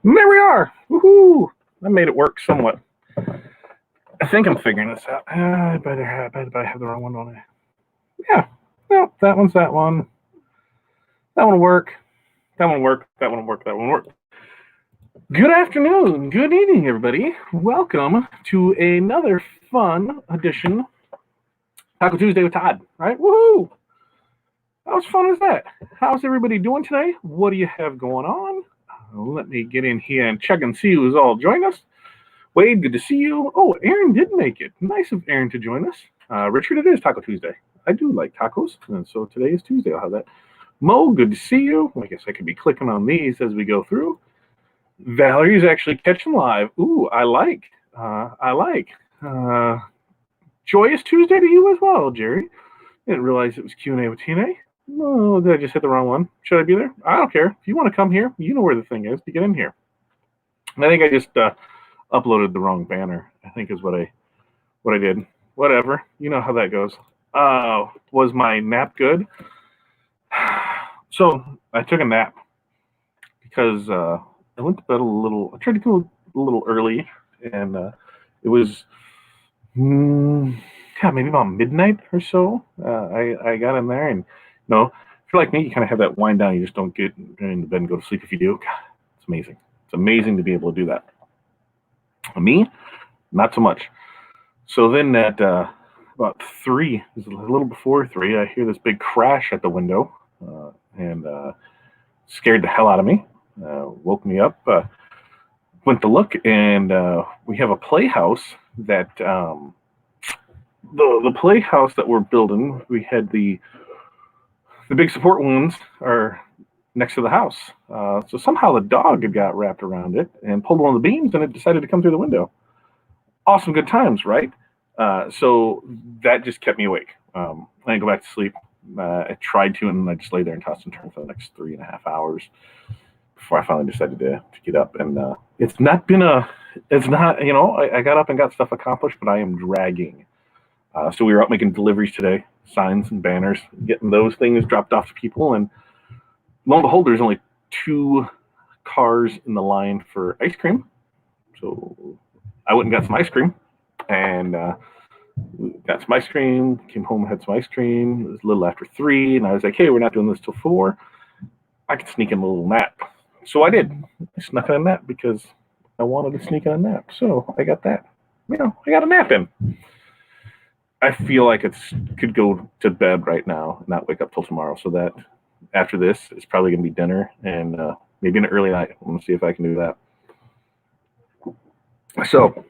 And there we are. Woohoo! I made it work somewhat. I think I'm figuring this out. I better have the wrong one, don't I? Yeah. No, that one's that one. That one will work. That one will work. That one will work. That one will work. Good afternoon. Good evening, everybody. Welcome to another fun edition Taco Tuesday with Todd. Right? Woohoo! How fun is that? How's everybody doing today? What do you have going on? Let me get in here and check and see who's all joined us. Wade, good to see you. Oh, Aaron did make it. Nice of Aaron to join us. Richard, it is Taco Tuesday. I do like tacos, and so today is Tuesday. I'll have that. Mo, good to see you. I guess I could be clicking on these as we go through. Valerie's actually catching live. Ooh, I like. Joyous Tuesday to you as well, Jerry. Didn't realize it was Q&A with TNA. No, did I just hit the wrong one? Should I be there? I don't care. If you want to come here, you know where the thing is to get in here. And I think I just uploaded the wrong banner, I think is what I did. Whatever. You know how that goes. Was my nap good? So I took a nap because I went to bed I tried to go a little early, and it was maybe about midnight or so. I got in there, and if you're like me, you kind of have that wind down. You just don't get into bed and go to sleep. If you do, God, it's amazing. It's amazing to be able to do that. Me, not so much. So then at about 3, it was a little before 3, I hear this big crash at the window, and scared the hell out of me. Woke me up. Went to look, and we have a playhouse that the playhouse that we're building. We had the big support wounds are next to the house. So somehow the dog had got wrapped around it and pulled one of the beams, and it decided to come through the window. Awesome, good times, right? So that just kept me awake. I didn't go back to sleep. I tried to, and I just lay there and tossed and turned for the next 3.5 hours before I finally decided to get up. And I got up and got stuff accomplished, but I am dragging. So we were out making deliveries today, signs and banners, getting those things dropped off to people. And lo and behold, there's only 2 cars in the line for ice cream. So I went and got some ice cream, and got some ice cream, came home, had some ice cream. It was a little after 3, and I was like, hey, we're not doing this till 4. I could sneak in a little nap. So I did. I snuck in a nap because I wanted to sneak in a nap. So I got that. I got a nap in. I feel like I could go to bed right now and not wake up till tomorrow. So that after this, it's probably going to be dinner and maybe an early night. I'm going to see if I can do that. So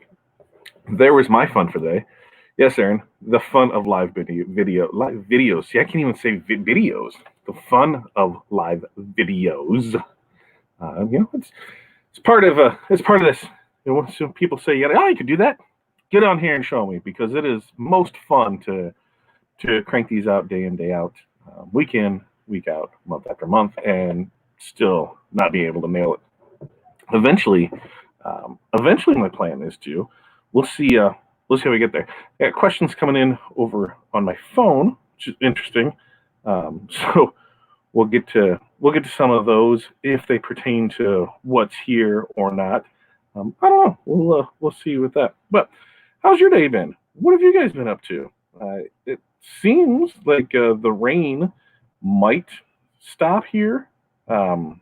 there was my fun for the day. Yes, Aaron, the fun of live videos. See, I can't even say videos. The fun of live videos. It's part of this. So people say, you could do that. Get on here and show me, because it is most fun to crank these out day in, day out, week in, week out, month after month, and still not be able to nail it. Eventually, my plan is we'll see how we get there. I got questions coming in over on my phone, which is interesting. So we'll get to some of those if they pertain to what's here or not. I don't know. We'll see with that. But how's your day been? What have you guys been up to? It seems like the rain might stop here. I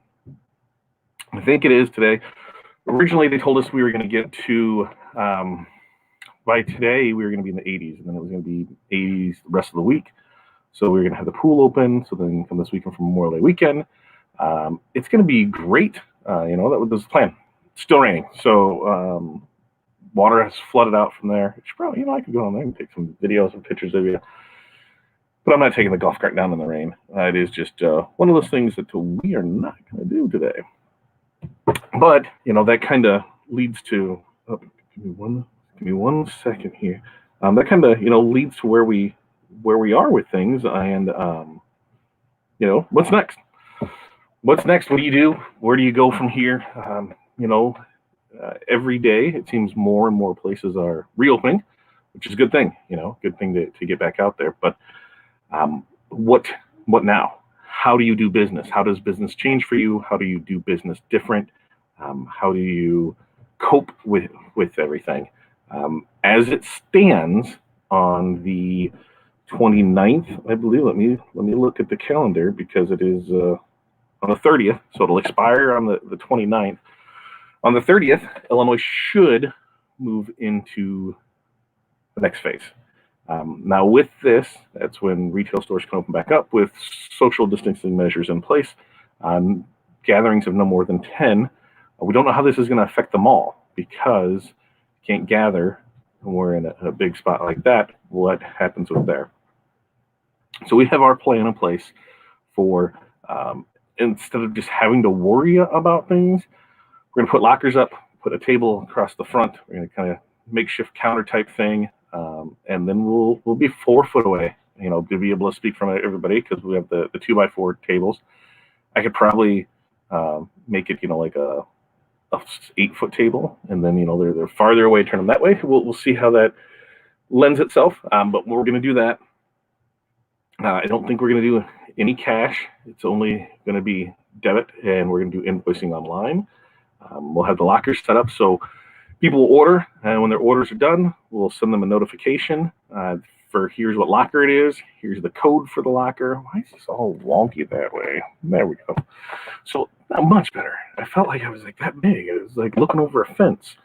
think it is today. Originally, they told us we were going to get to, by today, we were going to be in the 80s, and then it was going to be 80s the rest of the week. So we were going to have the pool open, so then come this weekend from Memorial Day weekend. It's going to be great. That was the plan. It's still raining, so water has flooded out from there. It's probably, I could go on there and take some videos and pictures of you. But I'm not taking the golf cart down in the rain. It is just one of those things that we are not going to do today. But, that kind of leads to, give me one second here. That kind of, leads to where we are with things, and, what's next? What's next? What do you do? Where do you go from here? Every day it seems more and more places are reopening, which is a good thing, good thing to get back out there. But what now? How do you do business? How does business change for you? How do you do business different? How do you cope with everything? As it stands on the 29th, I believe. Let me look at the calendar because it is on the 30th, so it'll expire on the 29th. On the 30th, Illinois should move into the next phase. Now, with this, that's when retail stores can open back up with social distancing measures in place. Gatherings of no more than 10. We don't know how this is going to affect the mall because you can't gather when we're in a big spot like that. What happens with there? So we have our plan in place for instead of just having to worry about things, we're going to put lockers up, put a table across the front. We're going to kind of makeshift counter type thing. And then we'll be 4 foot away, to be able to speak from everybody because we have the 2x4 tables. I could probably make it, like a 8-foot table, and then they're farther away. Turn them that way. We'll see how that lends itself. But we're going to do that. I don't think we're going to do any cash. It's only going to be debit, and we're going to do invoicing online. We'll have the lockers set up so people will order, and when their orders are done, we'll send them a notification for here's what locker it is, here's the code for the locker. Why is this all wonky that way? There we go. So not much better. I felt like I was like that big. It was like looking over a fence.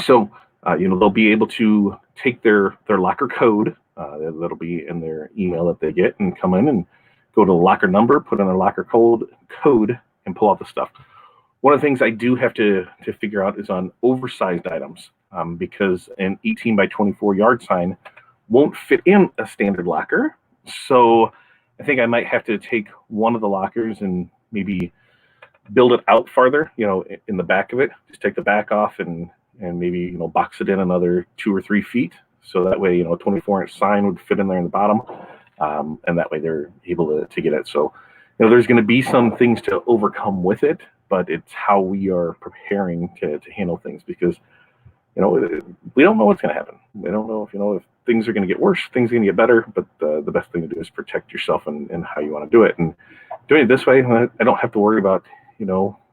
They'll be able to take their locker code that'll be in their email that they get and come in and go to the locker number, put in their locker code, and pull out the stuff. One of the things I do have to figure out is on oversized items because an 18 by 24 yard sign won't fit in a standard locker. So I think I might have to take one of the lockers and maybe build it out farther, in the back of it. Just take the back off and maybe, box it in another 2 or 3 feet. So that way, a 24-inch sign would fit in there in the bottom. And that way they're able to get it. So, there's going to be some things to overcome with it, but it's how we are preparing to handle things because, we don't know what's going to happen. We don't know if things are going to get worse, things are going to get better, but the best thing to do is protect yourself and how you want to do it. And doing it this way, I don't have to worry about,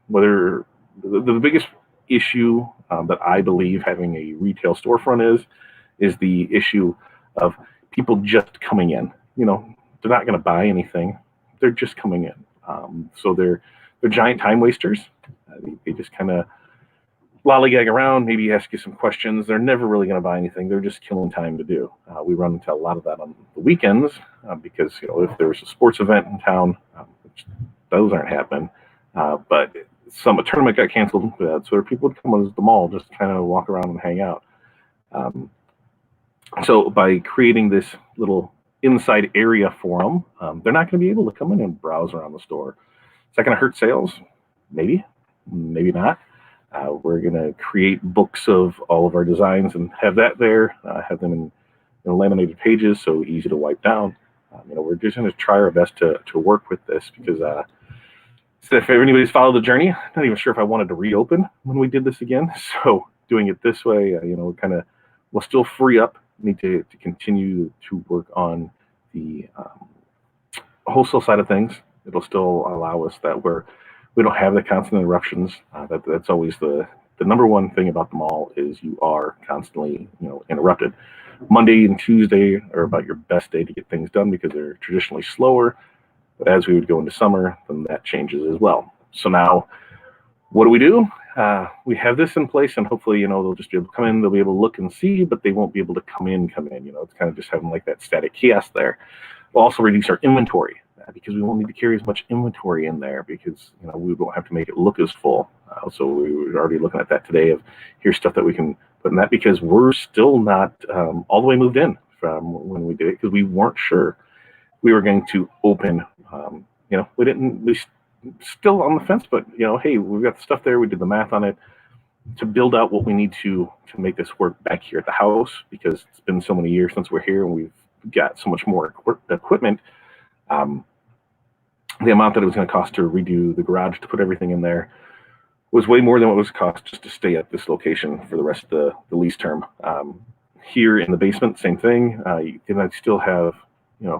whether the biggest issue that I believe having a retail storefront is the issue of people just coming in. They're not going to buy anything. They're just coming in. So they're giant time wasters. They just kind of lollygag around, maybe ask you some questions. They're never really going to buy anything. They're just killing time to do. We run into a lot of that on the weekends because, if there's a sports event in town, which those aren't happening, but a tournament got canceled, so people would come to the mall, just kind of walk around and hang out. So by creating this little inside area for them, they're not going to be able to come in and browse around the store. Is that going to hurt sales? Maybe not. We're going to create books of all of our designs and have that there, have them in laminated pages, so easy to wipe down. We're just going to try our best to work with this because if anybody's followed the journey, I'm not even sure if I wanted to reopen when we did this again. So doing it this way, we'll still free up, need to continue to work on the wholesale side of things. It'll still allow us that we don't have the constant interruptions. That's always the number one thing about the mall is you are constantly, interrupted. Monday and Tuesday are about your best day to get things done because they're traditionally slower. But as we would go into summer, then that changes as well. So now, what do? We have this in place, and hopefully, they'll just be able to come in. They'll be able to look and see, but they won't be able to come in. It's kind of just having like that static kiosk there. We'll also reduce our inventory because we won't need to carry as much inventory in there because we won't have to make it look as full. So we were already looking at that today of here's stuff that we can put in that because we're still not all the way moved in from when we did it because we weren't sure we were going to open. We still on the fence, but hey, we've got the stuff there. We did the math on it to build out what we need to make this work back here at the house because it's been so many years since we're here and we've got so much more equipment. The amount that it was going to cost to redo the garage to put everything in there was way more than what it was cost just to stay at this location for the rest of the lease term. Here in the basement, same thing. Then I still have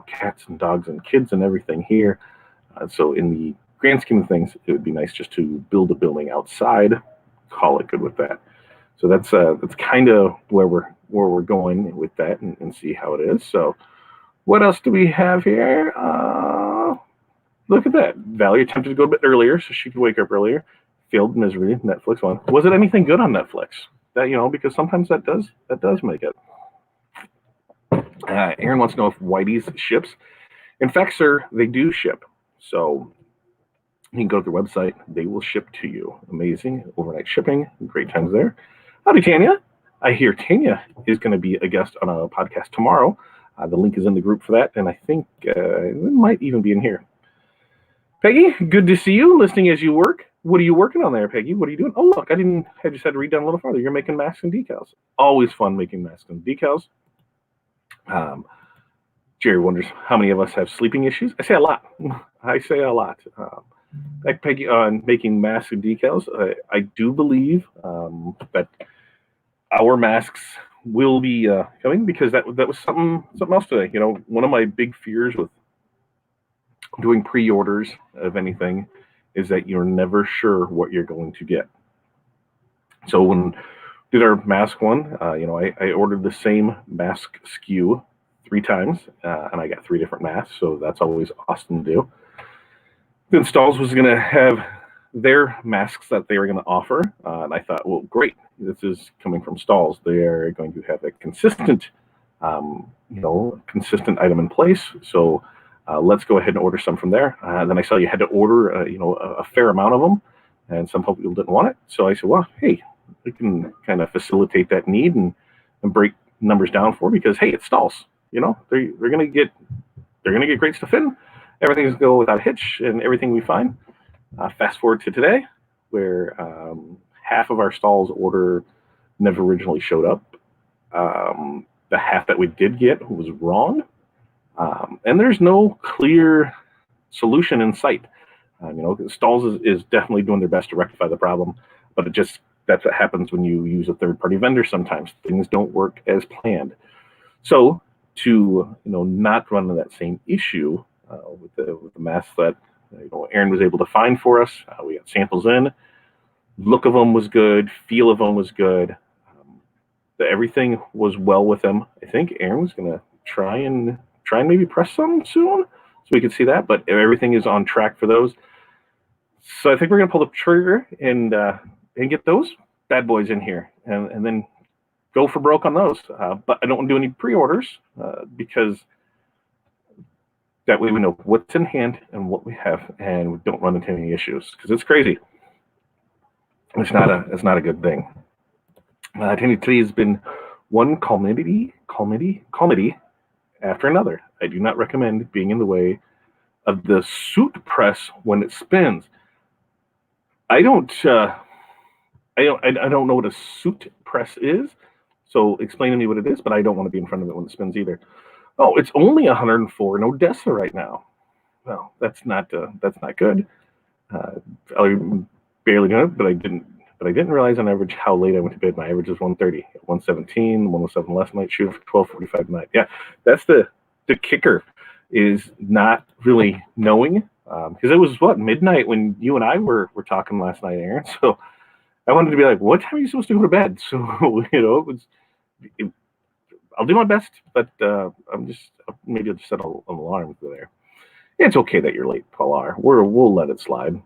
cats and dogs and kids and everything here. So in the grand scheme of things, it would be nice just to build a building outside, call it good with that. So that's kind of where we're going with that, and see how it is. So what else do we have here? Look at that. Valerie attempted to go a bit earlier so she could wake up earlier. Failed miserably. Netflix one. Was it anything good on Netflix? That, because sometimes that does make it. Aaron wants to know if Whitey's ships. In fact, sir, they do ship. So you can go to their website. They will ship to you. Amazing. Overnight shipping. Great times there. Howdy, Tanya. I hear Tanya is going to be a guest on a podcast tomorrow. The link is in the group for that, and I think it might even be in here. Peggy, good to see you, listening as you work. What are you working on there, Peggy? What are you doing? Oh, look, I just had to read down a little farther. You're making masks and decals. Always fun making masks and decals. Jerry wonders how many of us have sleeping issues. I say a lot. Like Peggy, on making masks and decals, I do believe that our masks will be coming, because that was something else today. One of my big fears with doing pre-orders of anything is that you're never sure what you're going to get. So when we did our mask one, I ordered the same mask SKU 3 times, and I got 3 different masks, so that's always awesome to do. Then Stalls was going to have their masks that they were going to offer, and I thought, well, great, this is coming from Stalls. They are going to have a consistent item in place, so let's go ahead and order some from there. Then I saw you had to order, a fair amount of them, and some people didn't want it. So I said, well, hey, we can kind of facilitate that need and break numbers down for, because hey, it's Stalls. They're gonna get great stuff in. Everything's gonna go without a hitch, and everything we find. Fast forward to today, where half of our Stalls order never originally showed up. The half that we did get was wrong. And there's no clear solution in sight. Stalls is definitely doing their best to rectify the problem, but that's what happens when you use a third-party vendor. Sometimes things don't work as planned. So to not run into that same issue with the masks that Aaron was able to find for us, we got samples in. Look of them was good. Feel of them was good. Everything was well with them. I think Aaron was going to try and maybe press some soon so we could see that, but everything is on track for those. So I think we're going to pull the trigger and get those bad boys in here and then go for broke on those. But I don't want to do any pre-orders because that way we know what's in hand and what we have, and we don't run into any issues, because it's crazy. It's not a good thing. Today has been one calamity after another. I do not recommend being in the way of the suit press when it spins. I don't know what a suit press is, so explain to me what it is, but I don't want to be in front of it when it spins either. Oh, it's only 104 in Odessa right now. Well, that's not good. I barely know it, but I didn't realize on average how late I went to bed. My average is 1:30, 1:17, 1:07 last night, shooting for 12:45 tonight. Yeah, that's the kicker, is not really knowing, because it was midnight when you and I were talking last night, Aaron. So I wanted to be like, what time are you supposed to go to bed? So I'll do my best, but maybe I'll just set an alarm for there. It's okay that you're late, Paul. We'll let it slide.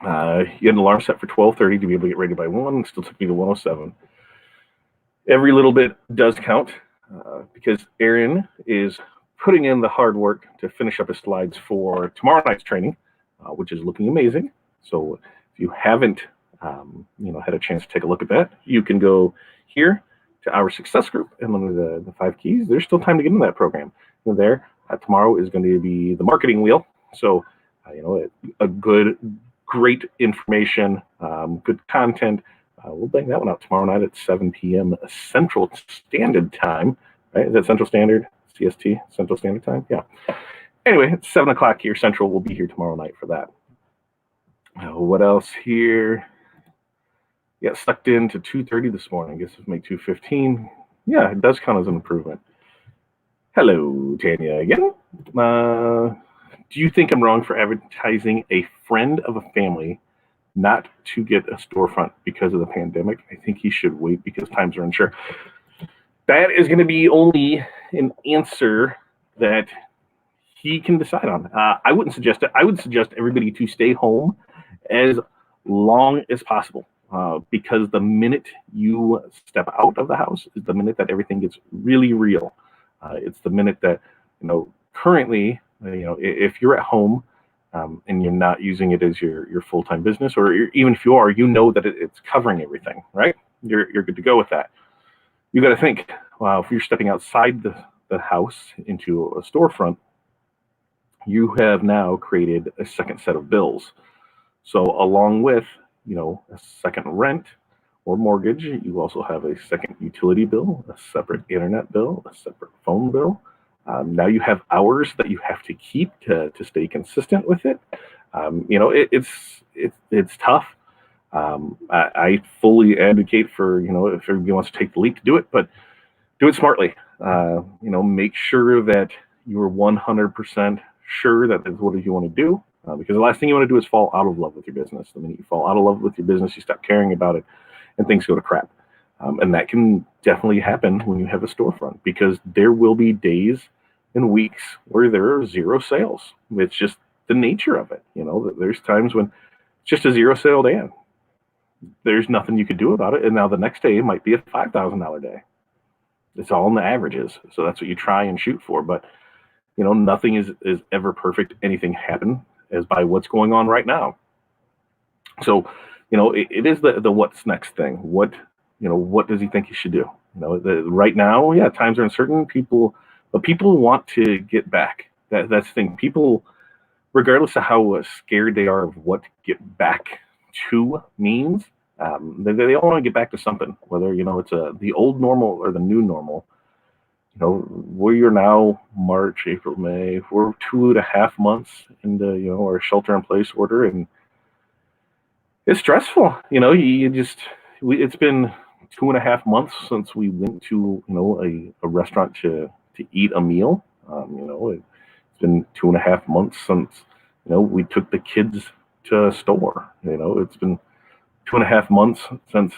You had an alarm set for 12:30 to be able to get ready by 1. It still took me to 1:07. Every little bit does count, because Aaron is putting in the hard work to finish up his slides for tomorrow night's training, which is looking amazing. So if you haven't had a chance to take a look at that, you can go here to our success group and under the 5 keys. There's still time to get into that program. There, tomorrow is going to be the marketing wheel. So a great information, good content. We'll bang that one out tomorrow night at 7 p.m. Central Standard Time. Right? Is that Central Standard? CST, Central Standard Time? Yeah. Anyway, it's 7 o'clock here Central. We'll be here tomorrow night for that. What else here? Yeah, sucked in to 2:30 this morning. I guess it'll make 2:15. Yeah, it does count as an improvement. Hello, Tanya again. Do you think I'm wrong for advertising a friend of a family not to get a storefront because of the pandemic? I think he should wait because times are unsure. That is going to be only an answer that he can decide on. I wouldn't suggest it. I would suggest everybody to stay home as long as possible, because the minute you step out of the house is the minute that everything gets really real. It's the minute that, currently, if you're at home, and you're not using it as your full-time business, or even if you are, that it's covering everything, right? You're good to go with that. You got to think, wow, if you're stepping outside the house into a storefront, you have now created a second set of bills. So along with, a second rent or mortgage, you also have a second utility bill, a separate internet bill, a separate phone bill. Now you have hours that you have to keep to stay consistent with it. It's tough. I fully advocate for, if everybody wants to take the leap to do it, but do it smartly. Make sure that you're 100% sure that that's what you want to do, because the last thing you want to do is fall out of love with your business. The minute you fall out of love with your business, you stop caring about it and things go to crap. And that can definitely happen when you have a storefront, because there will be days and weeks where there are zero sales. It's just the nature of it. There's times when it's just a zero sale day. There's nothing you can do about it. And now the next day might be a $5,000 day. It's all in the averages. So that's what you try and shoot for. But, nothing is ever perfect. Anything happen as by what's going on right now. So, it is the what's next thing. What does he think he should do? Right now, yeah, times are uncertain. But people want to get back. That's the thing. People, regardless of how scared they are of what get back to means, they all want to get back to something, whether, it's the old normal or the new normal. We are now March, April, May. We're 2.5 months into, our shelter in place order, and it's stressful. It's been 2.5 months since we went to, a restaurant to eat a meal. It's been 2.5 months since, we took the kids to a store. It's been 2.5 months since,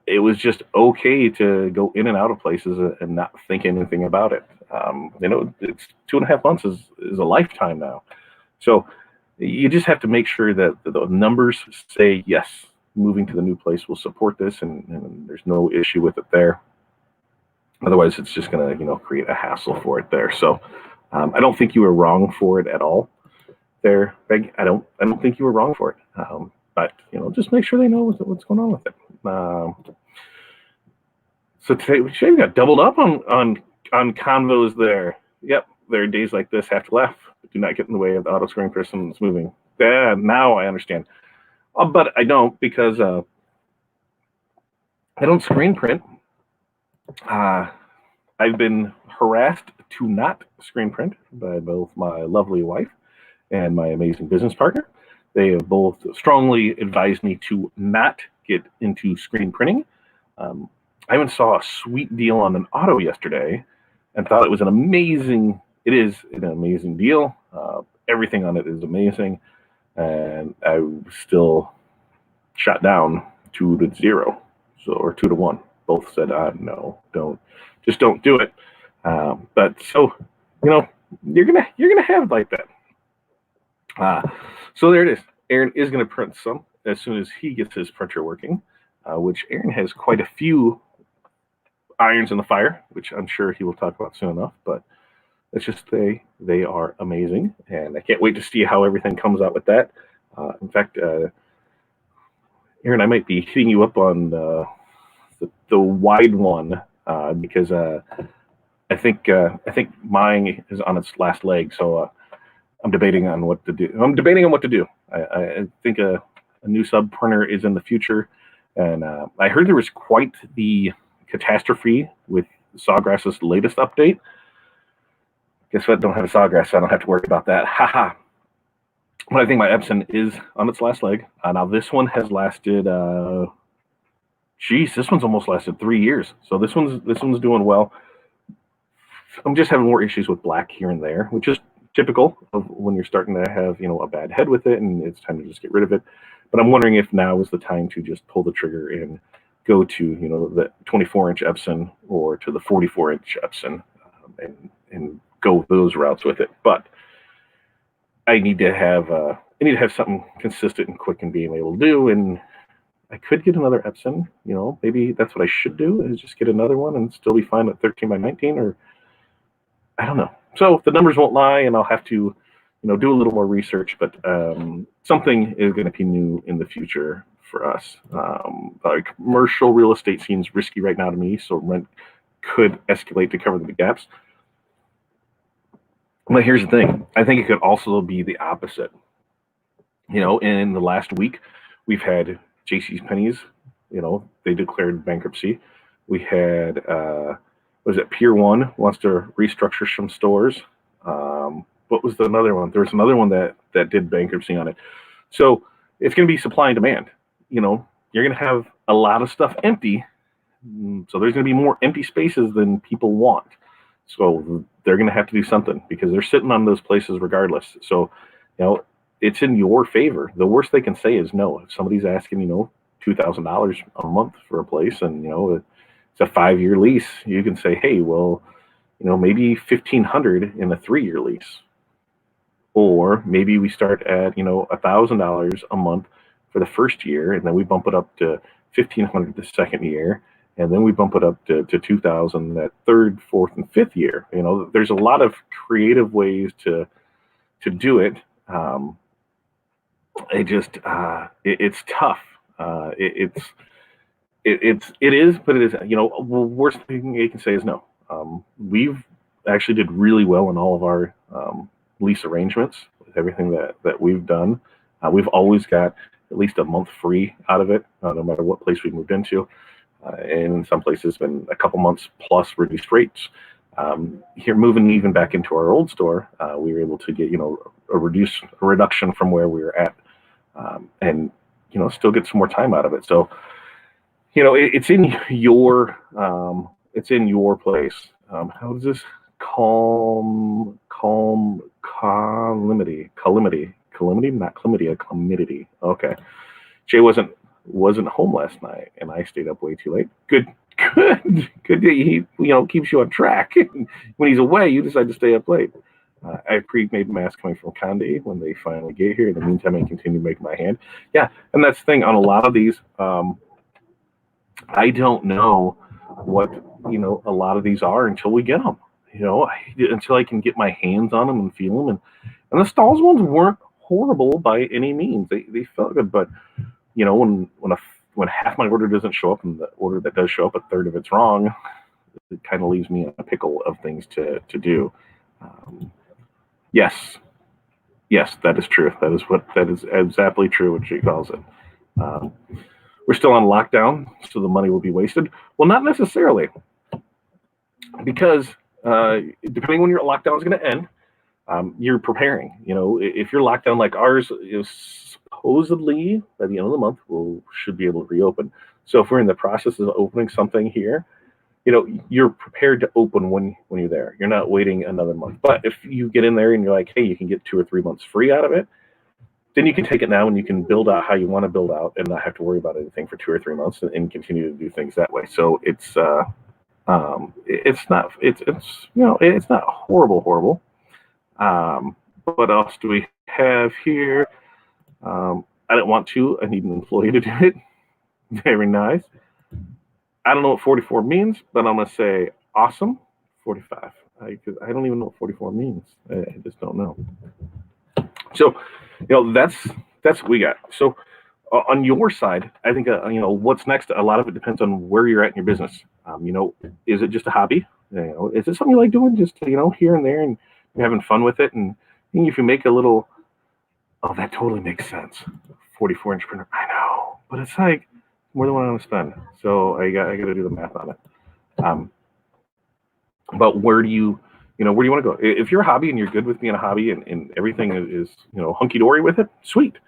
it was just okay to go in and out of places and not think anything about it. It's 2.5 months is a lifetime now. So you just have to make sure that the numbers say, yes, moving to the new place will support this, and there's no issue with it there. Otherwise, it's just going to, create a hassle for it there. So I don't think you were wrong for it at all there, Peg. I don't think you were wrong for it. But, just make sure they know what's going on with it. So today we got doubled up on convos there. Yep, there are days like this. Have to laugh, but do not get in the way of the auto screen person that's moving. Yeah, now I understand. But I don't, because I don't screen print. I've been harassed to not screen print by both my lovely wife and my amazing business partner. They have both strongly advised me to not get into screen printing. I even saw a sweet deal on an auto yesterday and thought it was it is an amazing deal. Everything on it is amazing. And I was still shot down 2-0, or 2-1. Both said, no, don't do it. But so, you're gonna have like that. So there it is. Aaron is gonna print some as soon as he gets his printer working, which Aaron has quite a few irons in the fire, which I'm sure he will talk about soon enough. But let's just say they are amazing, and I can't wait to see how everything comes out with that. In fact, Aaron, I might be hitting you up on the wide one, because I think mine is on its last leg, so I'm debating on what to do. I think a new sub printer is in the future, and I heard there was quite the catastrophe with Sawgrass's latest update. Guess what? Don't have a Sawgrass, so I don't have to worry about that. Haha. But I think my Epson is on its last leg. Now this one has lasted. This one's almost lasted 3 years. So this one's doing well. I'm just having more issues with black here and there, which is typical of when you're starting to have, a bad head with it and it's time to just get rid of it. But I'm wondering if now is the time to just pull the trigger and go to, the 24-inch Epson or to the 44-inch Epson, and go those routes with it. But I need to have something consistent and quick and being able to do. And I could get another Epson. Maybe that's what I should do, is just get another one and still be fine at 13 by 19, or I don't know. So the numbers won't lie, and I'll have to, do a little more research. But something is going to be new in the future for us. Commercial real estate seems risky right now to me, so rent could escalate to cover the gaps. But here's the thing. I think it could also be the opposite. In the last week, we've had JCPenney's, they declared bankruptcy. We had, was it Pier 1 wants to restructure some stores. What was another one? There was another one that did bankruptcy on it. So it's going to be supply and demand. You're going to have a lot of stuff empty. So there's going to be more empty spaces than people want. So they're going to have to do something, because they're sitting on those places regardless. So, it's in your favor. The worst they can say is no. If somebody's asking, $2,000 a month for a place, and, it's a 5-year lease, you can say, hey, well, maybe $1,500 in a 3-year lease. Or maybe we start at, $1,000 a month for the first year, and then we bump it up to $1,500 the second year. And then we bump it up to 2,000 that third, fourth, and fifth year. There's a lot of creative ways to do it. It's tough. It is, but it is. Worst thing you can say is no. We've actually did really well in all of our lease arrangements with everything that we've done. We've always got at least a month free out of it, no matter what place we moved into. And in some places, been a couple months plus reduced rates. Here, moving even back into our old store, we were able to get a reduction from where we were at, and still get some more time out of it. So it's in your place. How does this calamity, not chlamydia, calamity. Okay, Jay wasn't home last night, and I stayed up way too late. Good. He keeps you on track. When he's away, you decide to stay up late. I pre-made masks coming from Conde when they finally get here. In the meantime, I continue to make my hand. Yeah, and that's the thing on a lot of these. I don't know what a lot of these are until we get them. Until I can get my hands on them and feel them. And the Stalls ones weren't horrible by any means. They felt good, but when half my order doesn't show up, and the order that does show up, a third of it's wrong, it kind of leaves me in a pickle of things to do. Yes, that is true. That is exactly true what she calls it. We're still on lockdown, so the money will be wasted. Well, not necessarily, because depending when your lockdown is going to end, you're preparing. If your lockdown like ours is supposedly by the end of the month, should be able to reopen. So if we're in the process of opening something here, you're prepared to open when you're there. You're not waiting another month. But if you get in there and you're like, hey, you can get 2 or 3 months free out of it, then you can take it now and you can build out how you want to build out and not have to worry about anything for 2 or 3 months and continue to do things that way. So it's not horrible. What else do we have here? I don't want to. I need an employee to do it. Very nice. I don't know what 44 means, but I'm going to say awesome 45. Because I don't even know what 44 means. I just don't know. So, that's what we got. So, on your side, I think, what's next, a lot of it depends on where you're at in your business. Is it just a hobby? Is it something you like doing just, here and there, and you're having fun with it? And if you make a little, oh, that totally makes sense. 44-inch printer. I know, but it's like more than what I want to spend. So I got to do the math on it. But where do you want to go? If you're a hobby and you're good with being a hobby and everything is hunky dory with it, sweet.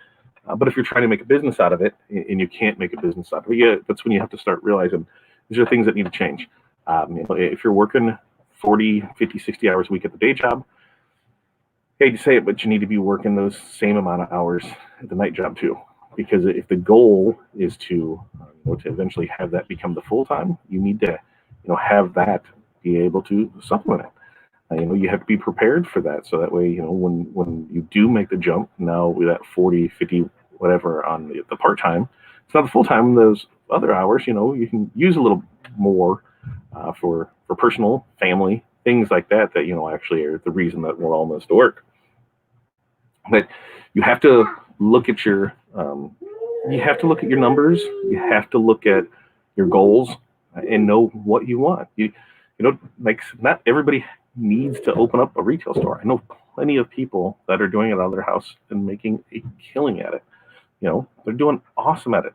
But if you're trying to make a business out of it and you can't make a business out of it, that's when you have to start realizing these are things that need to change. If you're working 40, 50, 60 hours a week at the day job, hate to say it, but you need to be working those same amount of hours at the night job too. Because if the goal is to eventually have that become the full time, you need to have that be able to supplement it. You have to be prepared for that, so that way when you do make the jump now with that 40, 50, whatever on the part time, it's not the full time. Those other hours, you can use a little more for personal, family things like that. That actually are the reason that we're all missed work. But you have to look at your numbers. You have to look at your goals and know what you want. Like not everybody needs to open up a retail store. I know plenty of people that are doing it out of their house and making a killing at it. They're doing awesome at it.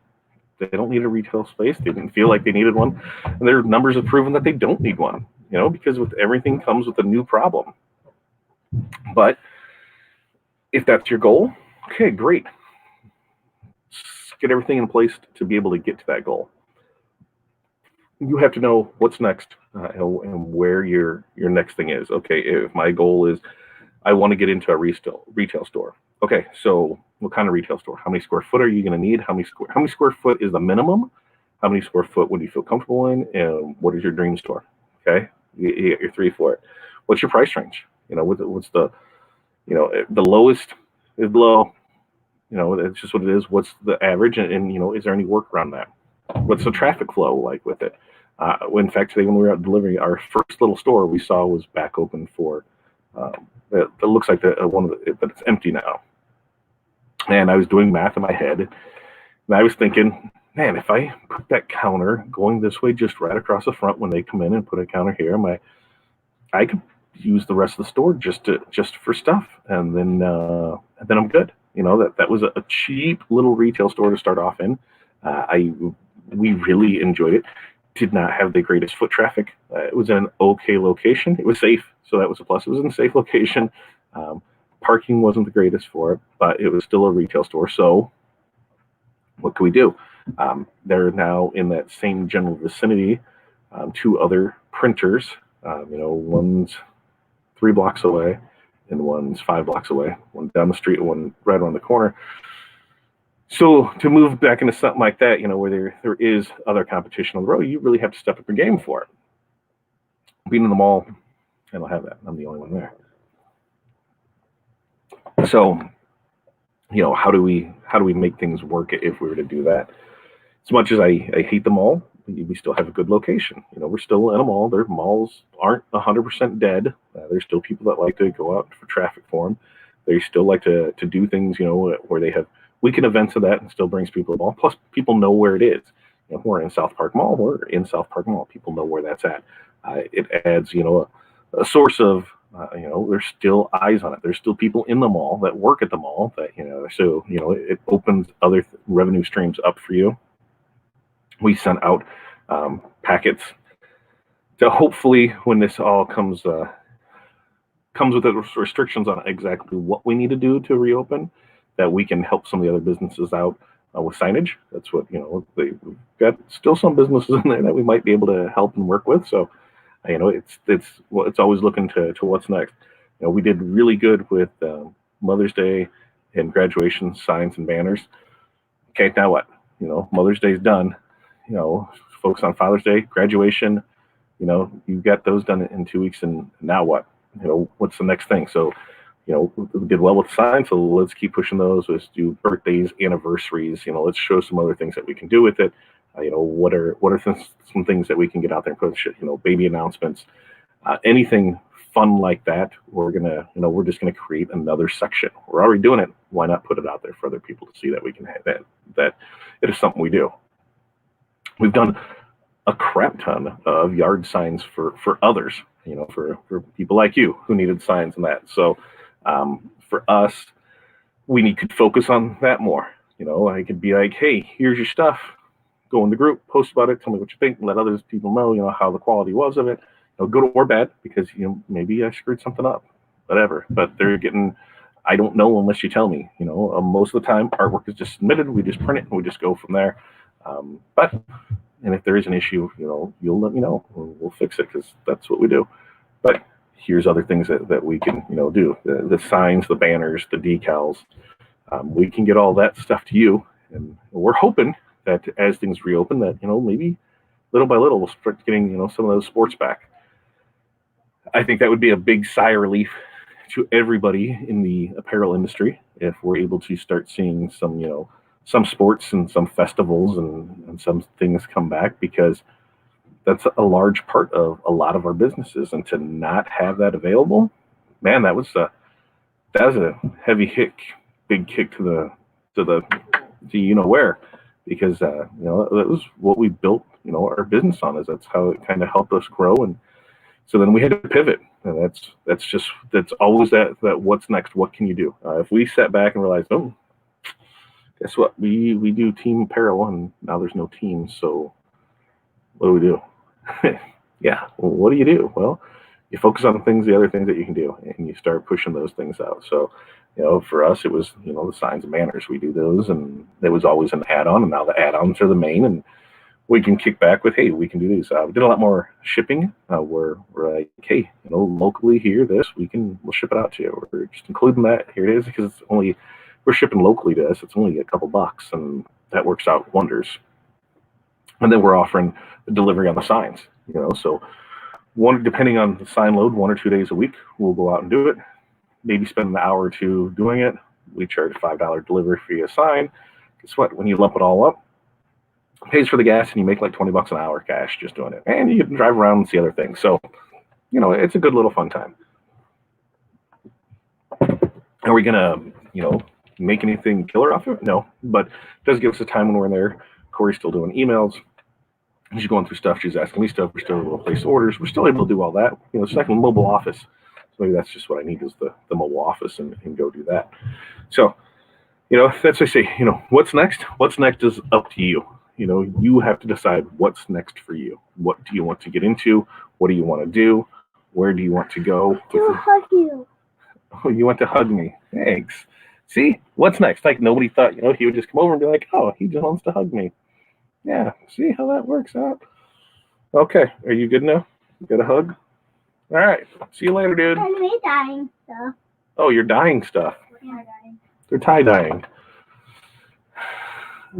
They don't need a retail space. They didn't feel like they needed one. And their numbers have proven that they don't need one, because with everything comes with a new problem. But if that's your goal, okay, great. Get everything in place to be able to get to that goal. You have to know what's next and where your next thing is. Okay, if my goal is I want to get into a retail store. Okay, so what kind of retail store? How many square foot are you going to need? How many square foot is the minimum? How many square foot would you feel comfortable in? And what is your dream store? Okay, you get your 3 for it. What's your price range? What's the the lowest is low. It's just what it is. What's the average? And is there any work around that? What's the traffic flow like with it? In fact, today when we were out delivering, our first little store we saw was back open for. It looks like but it's empty now. And I was doing math in my head, and I was thinking, man, if I put that counter going this way, just right across the front when they come in and put a counter here, I could use the rest of the store just for stuff, and then I'm good. That was a cheap little retail store to start off in. We really enjoyed it. Did not have the greatest foot traffic. It was in an okay location. It was safe, so that was a plus. It was in a safe location. Parking wasn't the greatest for it, but it was still a retail store. So what can we do? They're now in that same general vicinity. 2 other printers. One's 3 blocks away, and one's 5 blocks away. One down the street, and one right around the corner. So to move back into something like that, where there is other competition on the road, you really have to step up your game for it. Being in the mall, I don't have that. I'm the only one there. So, how do we make things work if we were to do that? As much as I hate the mall, we still have a good location. We're still in a mall. Their malls aren't 100% dead. There's still people that like to go out for traffic for them. They still like to do things, where they have weekend events of that and still brings people to the mall. Plus, people know where it is. We're in South Park Mall. We're in South Park Mall. People know where that's at. It adds, a source of, there's still eyes on it. There's still people in the mall that work at the mall that, so, it opens other revenue streams up for you. We sent out packets to hopefully, when this all comes with the restrictions on exactly what we need to do to reopen, that we can help some of the other businesses out with signage. That's what, we've got still some businesses in there that we might be able to help and work with. So, it's always looking to what's next. We did really good with Mother's Day and graduation signs and banners. Okay, now what? Mother's Day's done. Focus on Father's Day, graduation. You've got those done in 2 weeks, and now what? What's the next thing? So, we did well with signs, so let's keep pushing those. Let's do birthdays, anniversaries. Let's show some other things that we can do with it. What are some things that we can get out there and put? Baby announcements, anything fun like that. We're just gonna create another section. We're already doing it. Why not put it out there for other people to see that we can have that it is something we do. We've done a crap ton of yard signs for others. For people like you who needed signs and that. So. For us, we could focus on that more. I could be like, hey, here's your stuff. Go in the group, post about it, tell me what you think, let other people know, how the quality was of it. Good or bad, because maybe I screwed something up, whatever. But they're getting, I don't know unless you tell me. Most of the time, artwork is just submitted. We just print it and we just go from there. And if there is an issue, you'll let me know. We'll fix it because that's what we do. But here's other things that we can, do. The signs, the banners, the decals. We can get all that stuff to you, and we're hoping that as things reopen, that maybe little by little we'll start getting some of those sports back. I think that would be a big sigh of relief to everybody in the apparel industry if we're able to start seeing some sports and some festivals and some things come back, because that's a large part of a lot of our businesses, and to not have that available, man, that was a heavy big kick to where, because that was what we built our business on. Is that's how it kind of helped us grow, and so then we had to pivot, and that's always that what's next, what can you do? If we sat back and realized, oh, guess what, we do team apparel and now there's no team, so what do we do? Yeah, well, what do you do? Well, you focus on the other things that you can do, and you start pushing those things out. So for us, it was the signs and banners. We do those, and it was always an add-on, and now the add-ons are the main, and we can kick back with, hey, we can do these. We did a lot more shipping. We're like, hey, locally here, we'll ship it out to you. We're just including that. Here it is, because we're shipping locally to us. It's only a couple bucks, and that works out wonders. And then we're offering the delivery on the signs. So depending on the sign load, 1 or 2 days a week, we'll go out and do it. Maybe spend an hour or two doing it. We charge a $5 delivery fee a sign. Guess what? When you lump it all up, it pays for the gas, and you make like $20 an hour cash just doing it. And you can drive around and see other things. So, it's a good little fun time. Are we gonna, make anything killer off of it? No, but it does give us a time when we're in there. Corey's still doing emails. She's going through stuff. She's asking me stuff. We're still able to place orders. We're still able to do all that. It's like a mobile office. So maybe that's just what I need, is the mobile office, and go do that. So, that's what I say. What's next? What's next is up to you. You have to decide what's next for you. What do you want to get into? What do you want to do? Where do you want to go? To hug you. Oh, you want to hug me? Thanks. See, what's next? Like, nobody thought, he would just come over and be like, oh, he just wants to hug me. Yeah, see how that works out? Okay, are you good now? You got a hug? All right, see you later, dude. And me dying stuff. Oh, you're dyeing stuff. We're dying. They're tie-dyeing.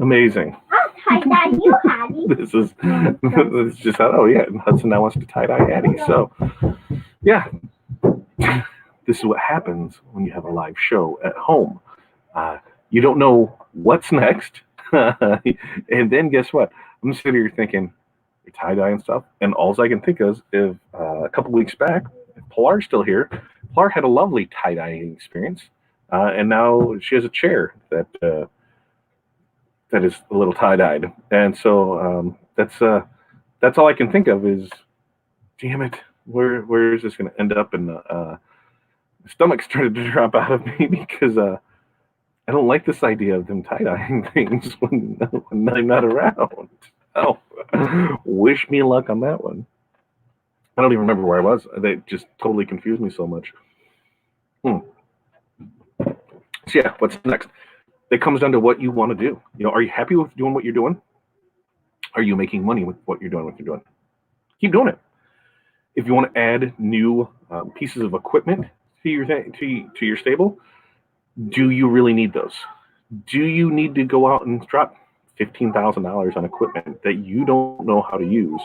Amazing. I'll tie-dye you, Hattie. This is just how, oh yeah, Hudson now wants to tie-dye Hattie. So, yeah. This is what happens when you have a live show at home. You don't know what's next. And then guess what? I'm sitting here thinking, you're tie-dye and stuff. And all I can think of is a couple weeks back, Pilar's still here. Pilar had a lovely tie-dyeing experience. And now she has a chair that is a little tie-dyed. And so that's all I can think of is, damn it, where is this going to end up? And my stomach started to drop out of me, because I don't like this idea of them tie-dyeing things when I'm not around. Oh, wish me luck on that one. I don't even remember where I was. They just totally confused me so much. So yeah, what's next? It comes down to what you want to do. Are you happy with doing what you're doing? Are you making money with what you're doing? Keep doing it. If you want to add new pieces of equipment to your stable, do you really need those? Do you need to go out and drop $15,000 on equipment that you don't know how to use,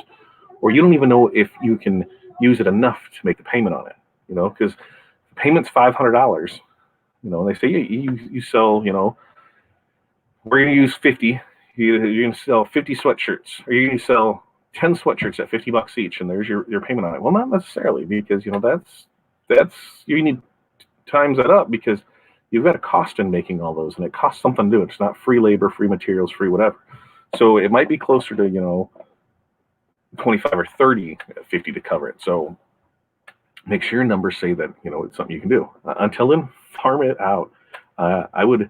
or you don't even know if you can use it enough to make the payment on it? Because the payment's $500. And they say you sell. We're going to use 50. You're going to sell 50 sweatshirts, or you're going to sell 10 sweatshirts at $50 each, and there's your payment on it. Well, not necessarily, because that's you need to times that up, because you've got a cost in making all those, and it costs something to do it. It's not free labor, free materials, free whatever. So it might be closer to 25 or 30 at 50 to cover it. So make sure your numbers say that it's something you can do. Until then, farm it out. I would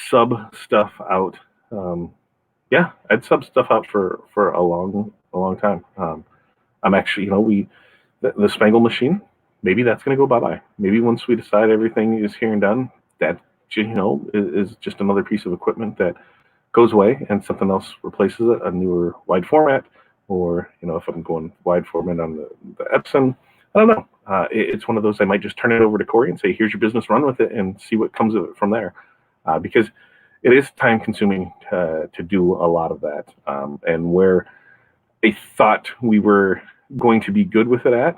sub stuff out. I'd sub stuff out for a long time. I'm actually, the Spangle machine, maybe that's going to go bye-bye. Maybe once we decide everything is here and done, that is just another piece of equipment that goes away, and something else replaces it, a newer wide format, or if I'm going wide format on the Epson, I don't know. It's one of those, I might just turn it over to Corey and say, here's your business, run with it and see what comes of it from there. Because it is time consuming to do a lot of that. And where I thought we were going to be good with it at,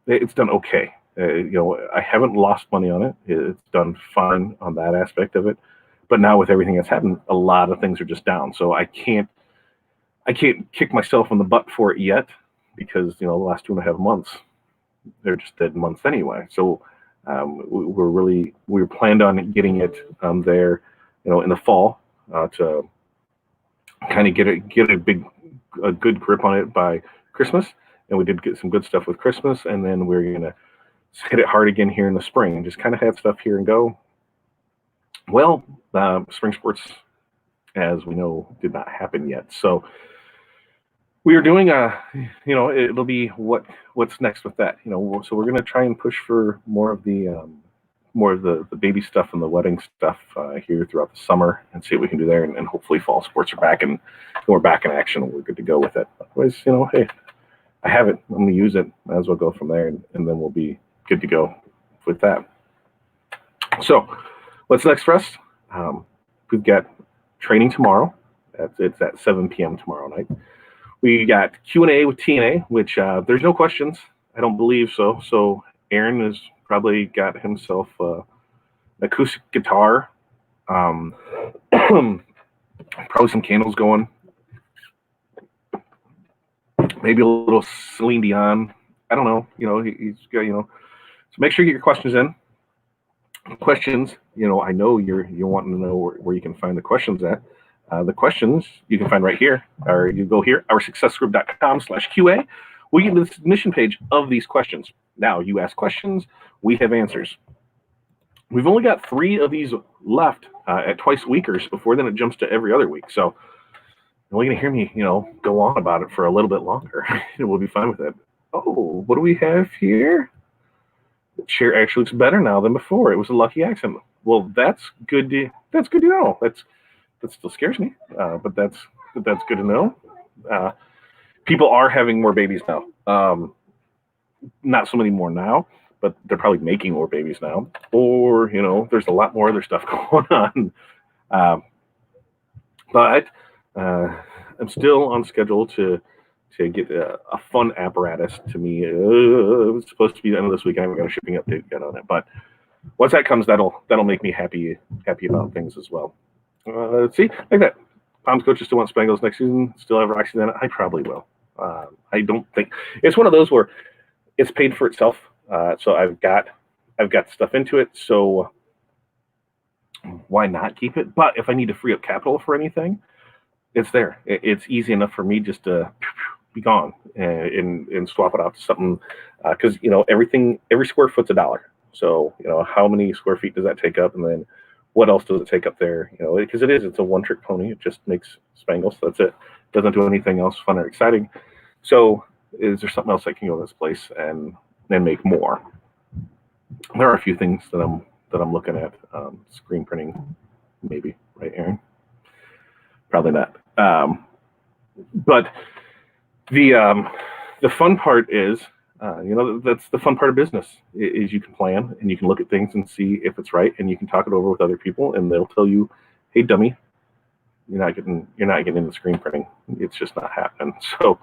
it's done okay. I haven't lost money on it. It's done fine on that aspect of it. But now with everything that's happened, a lot of things are just down. So I can't kick myself in the butt for it yet, because the last 2.5 months, they're just dead months anyway. So we're planned on getting it there, in the fall, to kind of get a good grip on it by Christmas. And we did get some good stuff with Christmas, and then we're gonna hit it hard again here in the spring and just kind of have stuff here and go. Well, spring sports, as we know, did not happen yet. So we are doing it'll be what's next with that. So we're going to try and push for more of the baby stuff and the wedding stuff here throughout the summer, and see what we can do there. And hopefully fall sports are back, and we're back in action, and we're good to go with it. Otherwise, hey, I have it. I'm going to use it. Might as well go from there, and then we'll be good to go with that. So what's next for us? We've got training tomorrow. It's at 7 p.m. tomorrow night. We got Q&A with TNA, which there's no questions. I don't believe so. So Aaron has probably got himself an acoustic guitar, probably some candles going, maybe a little Celine Dion. I don't know. He's got, so make sure you get your questions in. Questions, I know you're wanting to know where you can find the questions at. The questions you can find right here, or you go here, oursuccessgroup.com/QA. We get to the submission page of these questions. Now you ask questions, we have answers. We've only got 3 of these left at twice weekers. Before then, it jumps to every other week. So you're only going to hear me, go on about it for a little bit longer. We'll be fine with it. Oh, what do we have here? The chair actually looks better now than before. It was a lucky accident. Well, that's good to know. That still scares me, but that's good to know. People are having more babies now. Not so many more now, but they're probably making more babies now. Or there's a lot more other stuff going on. But I'm still on schedule to get a fun apparatus to me. It's supposed to be the end of this week. I haven't got a shipping update yet on it, but once that comes, that'll make me happy about things as well. Let's see, like that. Tom's coaches still want Spangles next season. Still have Roxy in it. I probably will. I don't think it's one of those where it's paid for itself. So I've got stuff into it. So why not keep it? But if I need to free up capital for anything, it's there. It's easy enough for me just to be gone and swap it out to something, because every square foot's $1. So how many square feet does that take up, and then what else does it take up there? Because it's a one-trick pony. It just makes Spangles. That's it. Doesn't do anything else fun or exciting. So is there something else that can go to this place and make more? There are a few things that I'm looking at. Screen printing, maybe, right, Aaron? Probably not. But the fun part is, that's the fun part of business, is you can plan and you can look at things and see if it's right, and you can talk it over with other people, and they'll tell you, hey, dummy, you're not getting into screen printing. It's just not happening. So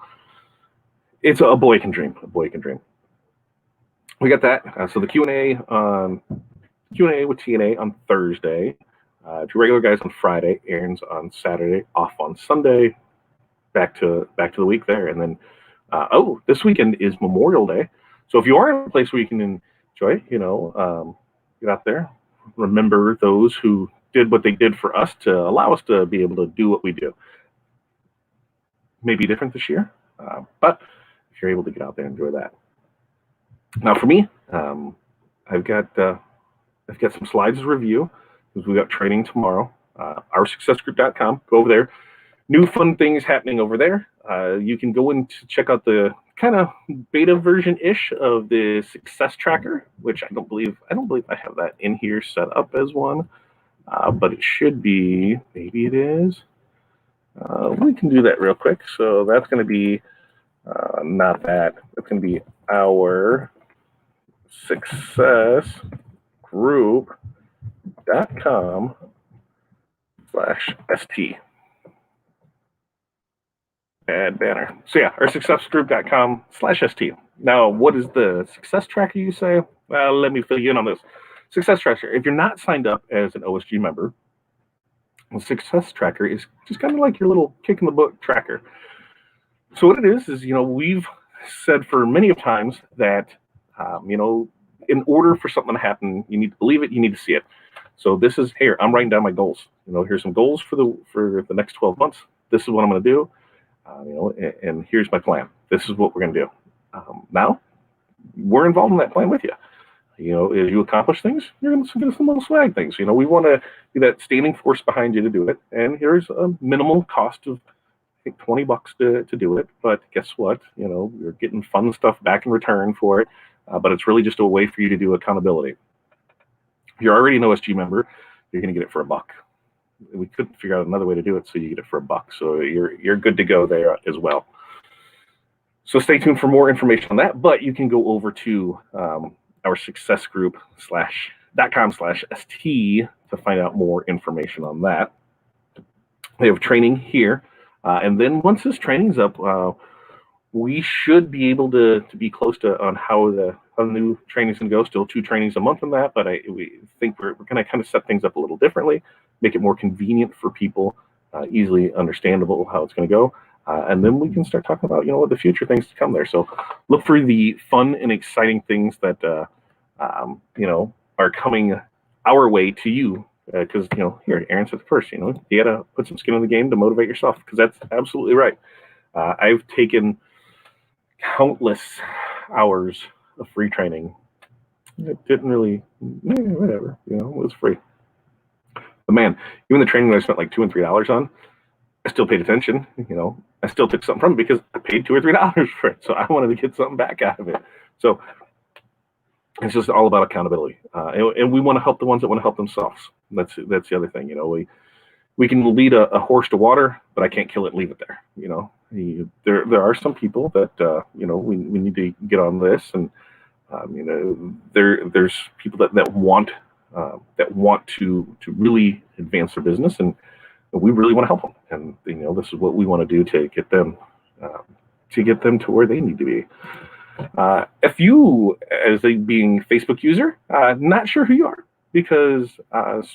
it's a boy can dream. A boy can dream. We got that. So the Q&A with TNA on Thursday. 2 regular guys on Friday. Aaron's on Saturday. Off on Sunday. Back to the week there, and then this weekend is Memorial Day. So if you are in a place where you can enjoy, get out there. Remember those who did what they did for us to allow us to be able to do what we do. Maybe different this year, but if you're able to get out there and enjoy that. Now for me, I've got some slides to review, because we got training tomorrow. Oursuccessgroup.com. Go over there. New fun things happening over there. You can go in to check out the kind of beta version-ish of the success tracker, which I don't believe I have that in here set up as one, but it should be. Maybe it is. We can do that real quick. So that's going to be not that. That's going to be our successgroup.com/ST. Add banner. So yeah, our successgroup.com/ST. Now, what is the success tracker, you say? Well, let me fill you in on this. Success tracker, if you're not signed up as an OSG member, the success tracker is just kind of like your little kick in the book tracker. So what it is, we've said for many of times that, in order for something to happen, you need to believe it, you need to see it. So this is, here, I'm writing down my goals. Here's some goals for the next 12 months. This is what I'm going to do. And here's my plan. This is what we're going to do. Now, we're involved in that plan with you. As you accomplish things, you're going to get some little swag things. We want to be that standing force behind you to do it. And here's a minimal cost of, I think, $20 to do it. But guess what? You're getting fun stuff back in return for it. But it's really just a way for you to do accountability. If you're already an OSG member, you're going to get it for $1. We couldn't figure out another way to do it, so you get it for $1. So you're good to go there as well. So stay tuned for more information on that. But you can go over to our successgroup.com/ST to find out more information on that. They have training here. And then once this training's up, we should be able to be close to on how the new training's going to go. Still 2 trainings a month on that, but we think we're going to kind of set things up a little differently, make it more convenient for people, easily understandable how it's going to go. And then we can start talking about, what the future things to come there. So look for the fun and exciting things that, are coming our way to you. Because, here, Aaron said first, you got to put some skin in the game to motivate yourself, because that's absolutely right. I've taken countless hours of free training. It didn't really, whatever, it was free. But man, even the training that I spent like $2 and $3 on, I still paid attention. I still took something from it because I paid $2 or $3 for it. So I wanted to get something back out of it. So it's just all about accountability, and we want to help the ones that want to help themselves. That's the other thing. We can lead a horse to water, but I can't kill it and leave it there. There are some people that we need to get on this, and there's people that want to really advance their business, and we really want to help them. And this is what we want to do to get them to where they need to be. If you, as a being Facebook user, not sure who you are, because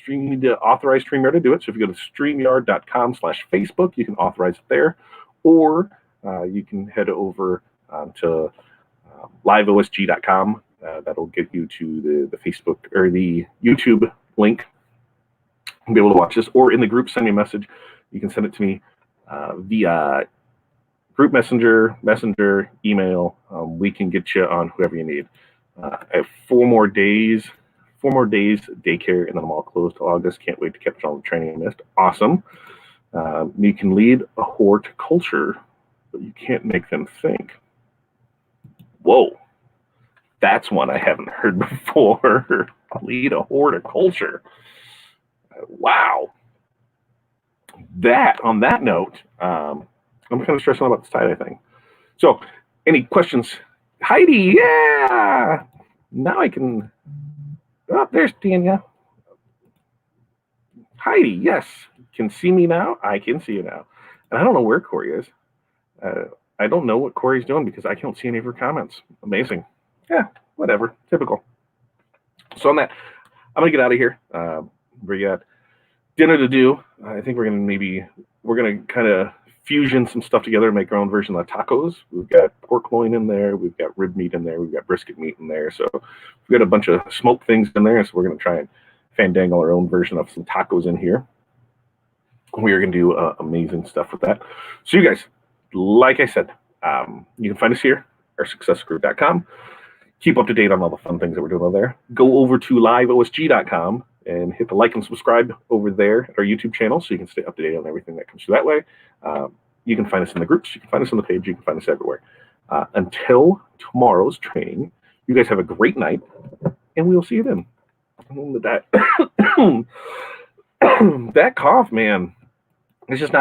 you need to authorize StreamYard to do it. So if you go to StreamYard.com/Facebook, you can authorize it there, or you can head over to liveosg.com. That'll get you to the Facebook or the YouTube link and be able to watch this, or in the group, send me a message. You can send it to me via group messenger, email. We can get you on whoever you need. I have 4 more days daycare, and then I'm all closed till August. Can't wait to catch all the training I missed. Awesome. You can lead a horticulture, but you can't make them think. Whoa, that's one I haven't heard before. Lead a horticulture. Wow. On that note, I'm kind of stressing about this tie-dye thing. So, any questions? Heidi, yeah! Now I can... Oh, there's Tanya. Heidi, yes. Can see me now? I can see you now. And I don't know where Corey is. I don't know what Corey's doing because I can't see any of her comments. Amazing. Yeah, whatever. Typical. So on that, I'm going to get out of here. We got dinner to do. I think we're going to kind of fusion some stuff together and make our own version of tacos. We've got pork loin in there. We've got rib meat in there. We've got brisket meat in there. So we've got a bunch of smoked things in there. So we're going to try and fandangle our own version of some tacos in here. We are going to do amazing stuff with that. So you guys, like I said, you can find us here, our successgroup.com. Keep up to date on all the fun things that we're doing over there. Go over to liveosg.com and hit the like and subscribe over there at our YouTube channel so you can stay up to date on everything that comes through that way. You can find us in the groups. You can find us on the page. You can find us everywhere. Until tomorrow's training, you guys have a great night, and we'll see you then. That cough, man, it's just not